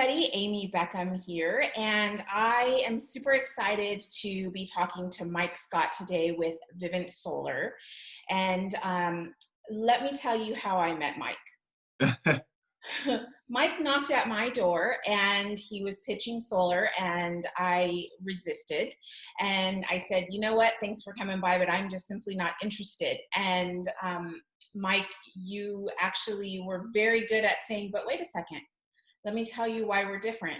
everybody, Amy Beckum here, and I am super excited to be talking to Mike Scott today with Vivint Solar. And let me tell you how I met Mike. Mike knocked at my door and he was pitching solar and I resisted. And I said, you know what, thanks for coming by, but I'm just simply not interested. And Mike, you actually were very good at saying, but wait a second, let me tell you why we're different.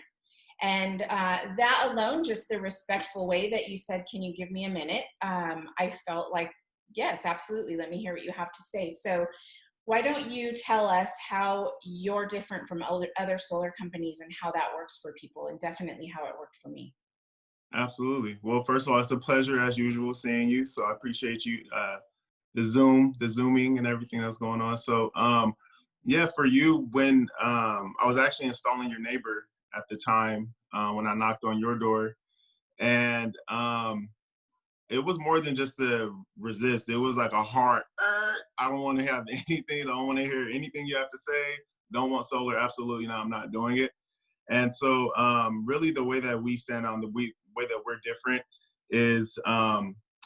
And that alone, just the respectful way that you said, can you give me a minute? I felt like, yes, absolutely. Let me hear what you have to say. So why don't you tell us how you're different from other solar companies and how that works for people, and definitely how it worked for me. Absolutely. Well, first of all, it's a pleasure as usual seeing you. So I appreciate you, the Zooming and everything that's going on. So yeah, for you, when I was actually installing your neighbor at the time when I knocked on your door, and it was more than just to resist. It was like a hard, I don't want to have anything. I don't want to hear anything you have to say. Don't want solar. Absolutely not. I'm not doing it. And so really the way that we stand on way that we're different is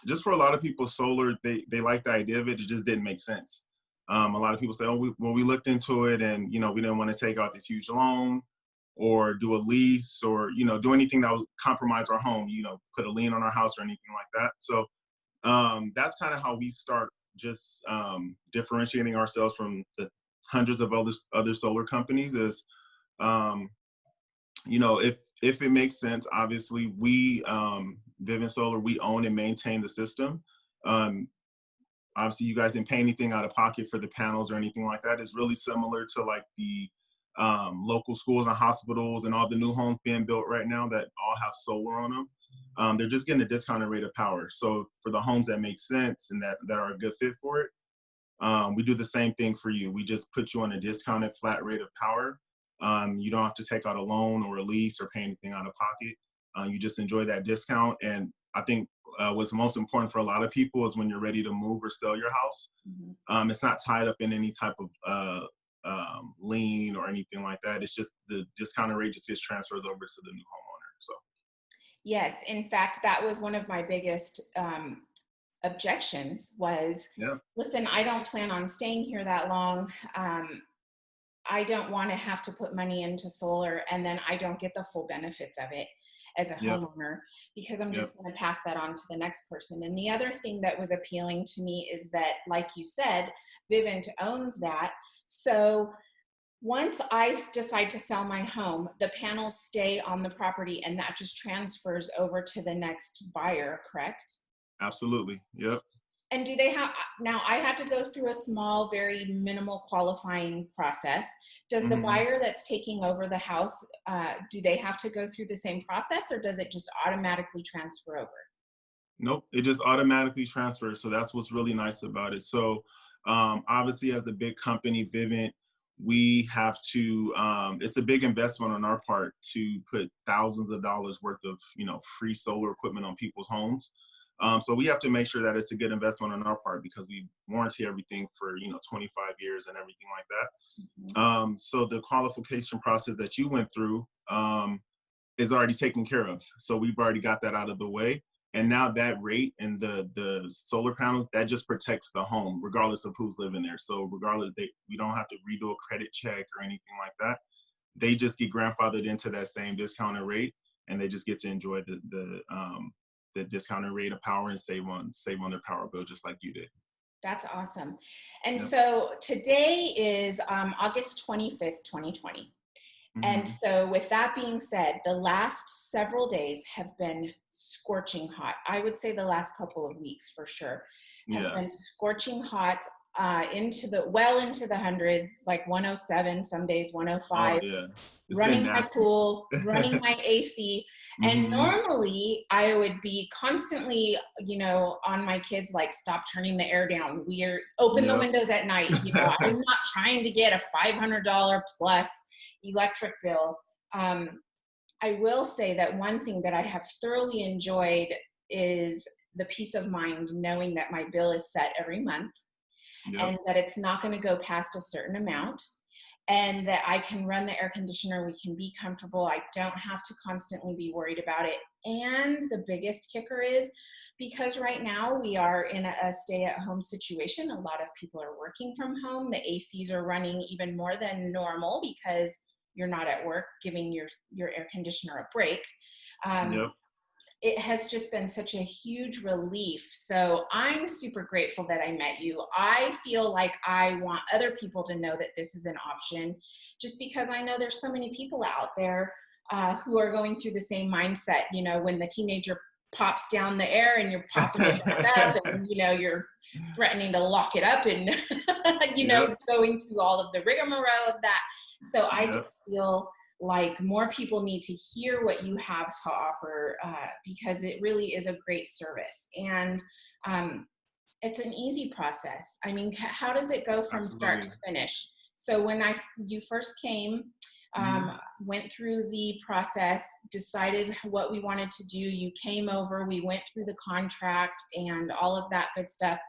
just for a lot of people, solar, they like the idea of it. It just didn't make sense. A lot of people say, oh, when we looked into it and, we didn't want to take out this huge loan or do a lease or, do anything that would compromise our home, put a lien on our house or anything like that. So that's kind of how we start just differentiating ourselves from the hundreds of other solar companies is, if it makes sense, obviously we, Vivint Solar, we own and maintain the system. Obviously you guys didn't pay anything out of pocket for the panels or anything like that. It's really similar to like the local schools and hospitals and all the new homes being built right now that all have solar on them. They're just getting a discounted rate of power. So for the homes that make sense and that are a good fit for it, we do the same thing for you. We just put you on a discounted flat rate of power. You don't have to take out a loan or a lease or pay anything out of pocket. You just enjoy that discount. And I think what's most important for a lot of people is when you're ready to move or sell your house, it's not tied up in any type of lien or anything like that. It's just the discounted rate just gets transferred over to the new homeowner. So yes, in fact, that was one of my biggest objections was, listen, I don't plan on staying here that long. I don't want to have to put money into solar and then I don't get the full benefits of it as a homeowner because I'm just going to pass that on to the next person. And the other thing that was appealing to me is that, like you said, Vivint owns that. So once I decide to sell my home, the panels stay on the property and that just transfers over to the next buyer, correct? Absolutely. Yep. And do they have, now I had to go through a small, very minimal qualifying process. Does the buyer that's taking over the house, do they have to go through the same process or does it just automatically transfer over? Nope, it just automatically transfers. So that's what's really nice about it. So obviously as a big company, Vivint, we have to, it's a big investment on our part to put thousands of dollars worth of, free solar equipment on people's homes. So we have to make sure that it's a good investment on our part because we warranty everything for, 25 years and everything like that. So the qualification process that you went through is already taken care of. So we've already got that out of the way. And now that rate and the solar panels, that just protects the home, regardless of who's living there. So regardless, we don't have to redo a credit check or anything like that. They just get grandfathered into that same discounted rate and they just get to enjoy the discounted rate of power and save on their power bill just like you did. That's awesome. And so today is August 25th, 2020. And so with that being said, the last several days have been scorching hot. I would say the last couple of weeks for sure have been scorching hot into the hundreds, like 107, some days 105, running my pool, running my AC. And normally I would be constantly, on my kids, like, stop turning the air down. Open the windows at night. I'm not trying to get a $500 plus electric bill. I will say that one thing that I have thoroughly enjoyed is the peace of mind knowing that my bill is set every month and that it's not going to go past a certain amount. and that I can run the air conditioner. We can be comfortable. I don't have to constantly be worried about it. And the biggest kicker is, because right now we are in a stay-at-home situation, a lot of people are working from home. The ACs are running even more than normal because you're not at work, giving your air conditioner a break. Yep. It has just been such a huge relief. So I'm super grateful that I met you. I feel like I want other people to know that this is an option, just because I know there's so many people out there who are going through the same mindset. You know, when the teenager pops down the air and you're popping it back up, and you know, you're threatening to lock it up, and you know, Yep. going through all of the rigmarole of that. So I Yep. just feel like more people need to hear what you have to offer, because it really is a great service. And it's an easy process. I mean, how does it go from start to Absolutely. finish? So when you first came, went through the process, decided what we wanted to do, you came over, we went through the contract and all of that good stuff.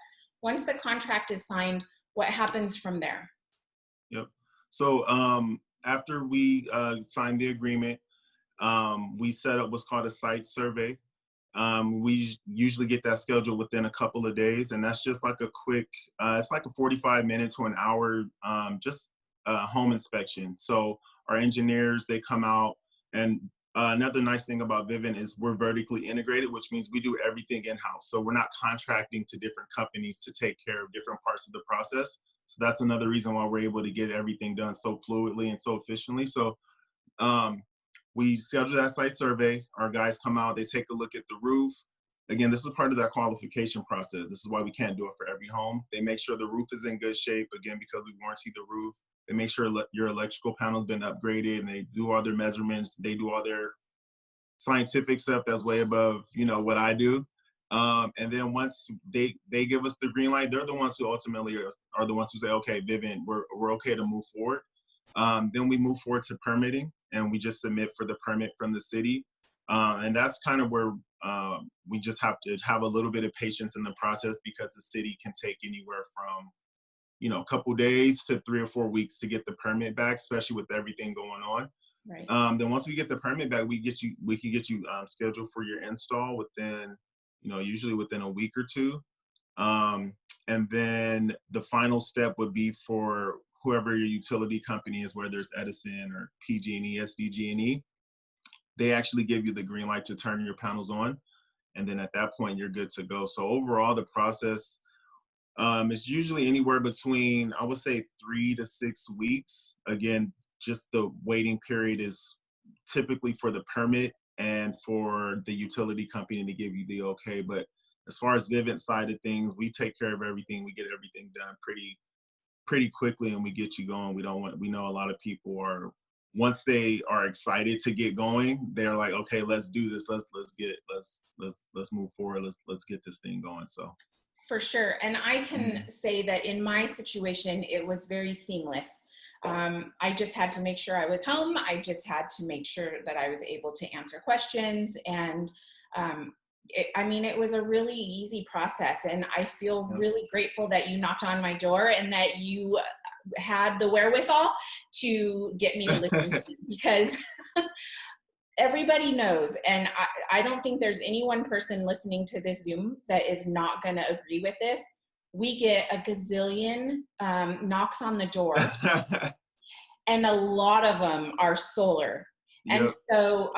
Once the contract is signed, what happens from there? Yep. So after we signed the agreement, we set up what's called a site survey. We usually get that scheduled within a couple of days, and that's just like a quick, it's like a 45 minutes to an hour, just home inspection. So our engineers, they come out, and another nice thing about Vivint is we're vertically integrated, which means we do everything in-house. So we're not contracting to different companies to take care of different parts of the process. So that's another reason why we're able to get everything done so fluidly and so efficiently. So um, we schedule that site survey. Our guys come out, they take a look at the roof. Again, this is part of that qualification process. This is why we can't do it for every home. They make sure the roof is in good shape, again, because we warranty the roof. They make sure your electrical panel's been upgraded, and they do all their measurements. They do all their scientific stuff that's way above, you know, what I do. And then once they give us the green light, they're the ones who ultimately are the ones who say, okay, Vivint, we're okay to move forward. Then we move forward to permitting, and we just submit for the permit from the city. And that's kind of where we just have to have a little bit of patience in the process, because the city can take anywhere from, you know, a couple days to 3 or 4 weeks to get the permit back, especially with everything going on. Right. Then once we get the permit back, we can get you scheduled for your install within, you know, usually within a week or two. And then the final step would be for whoever your utility company is, whether it's Edison or PG&E, SDG&E. They actually give you the green light to turn your panels on. And then at that point, you're good to go. So overall, the process is usually anywhere between, I would say, 3 to 6 weeks. Again, just the waiting period is typically for the permit and for the utility company to give you the okay. But as far as Vivint side of things, we take care of everything. We get everything done pretty quickly, and we get you going. We know a lot of people are, once they are excited to get going, they're like, okay, let's do this. Let's move forward. Let's get this thing going. So For sure. And I can say that in my situation, it was very seamless. I just had to make sure I was home. I just had to make sure that I was able to answer questions. And it was a really easy process. And I feel really grateful that you knocked on my door and that you had the wherewithal to get me to listen to you, because everybody knows, and I don't think there's any one person listening to this Zoom that is not going to agree with this. We get a gazillion knocks on the door, and a lot of them are solar. And Yep. so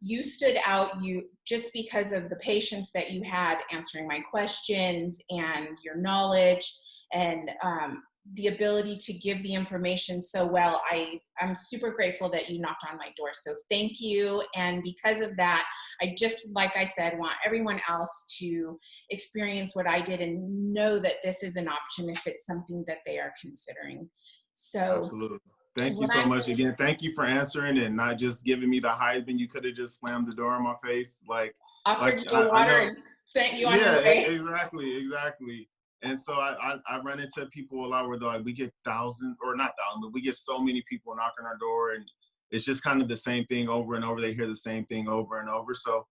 you stood out, you just because of the patience that you had answering my questions and your knowledge, and the ability to give the information so well. I'm super grateful that you knocked on my door. So thank you. And because of that, I just, like I said, want everyone else to experience what I did and know that this is an option if it's something that they are considering. So Absolutely. Thank you what so I'm much again. Thank you for answering and not just giving me the hype, and you could have just slammed the door in my face. offered you a I water know. and sent you on your Yeah, way. exactly. And so I run into people a lot where they're like, we get thousands, or not thousands, but we get so many people knocking our door, and it's just kind of the same thing over and over. They hear the same thing over and over. So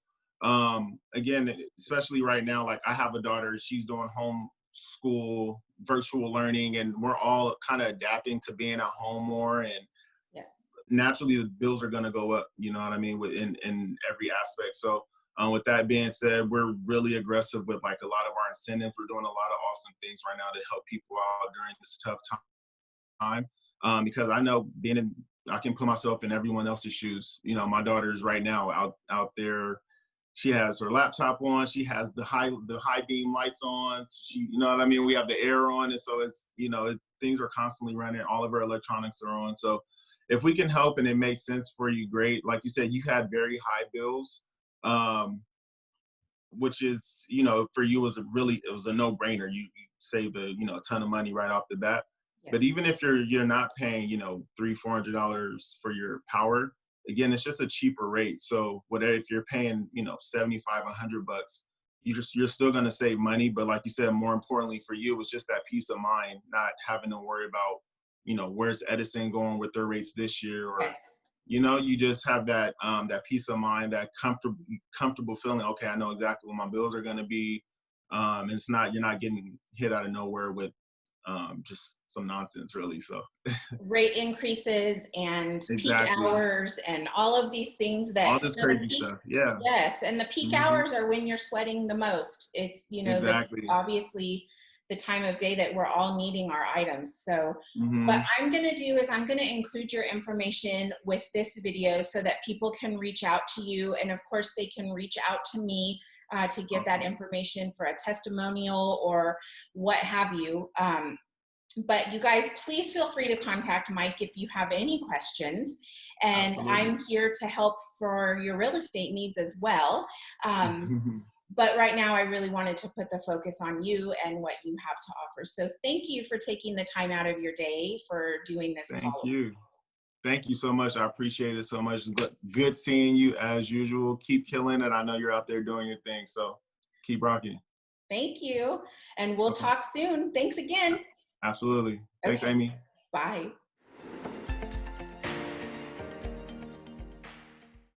again, especially right now, like I have a daughter, she's doing home school, virtual learning, and we're all kind of adapting to being at home more. And Yes. naturally, the bills are going to go up, you know what I mean, in every aspect. So with that being said, we're really aggressive with like a lot of our incentives. We're doing a lot of awesome things right now to help people out during this tough time. Because I know I can put myself in everyone else's shoes. You know, my daughter's right now out there. She has her laptop on. She has the high beam lights on. She, you know what I mean. We have the air on, and so it's, you know, things are constantly running. All of our electronics are on. So if we can help and it makes sense for you, great. Like you said, you had very high bills. Which is, you know, for you it was a no-brainer. You saved a ton of money right off the bat. Yes. But even if you're not paying, $300-400 for your power, again, it's just a cheaper rate. So whatever, if you're paying, $75-100, you're still gonna save money. But like you said, more importantly for you, it's just that peace of mind, not having to worry about, where's Edison going with their rates this year, or Yes. you just have that peace of mind, that comfortable feeling. Okay, I know exactly what my bills are going to be. And you're not getting hit out of nowhere with just some nonsense, really. So Rate increases and peak exactly, hours and all of these things that all this crazy stuff. Yeah. yes, and the peak hours are when you're sweating the most. It's Exactly. obviously the time of day that we're all needing our items. So what I'm going to do is I'm going to include your information with this video so that people can reach out to you, and of course they can reach out to me to get that information for a testimonial or what have you. But you guys, please feel free to contact Mike if you have any questions. And Absolutely. I'm here to help for your real estate needs as well. But right now, I really wanted to put the focus on you and what you have to offer. So thank you for taking the time out of your day for doing this Thank call. you. Thank you so much. I appreciate it so much. Good seeing you as usual. Keep killing it. I know you're out there doing your thing. So keep rocking. Thank you. And we'll talk soon. Thanks again. Absolutely. Thanks, Okay. Amy. Bye.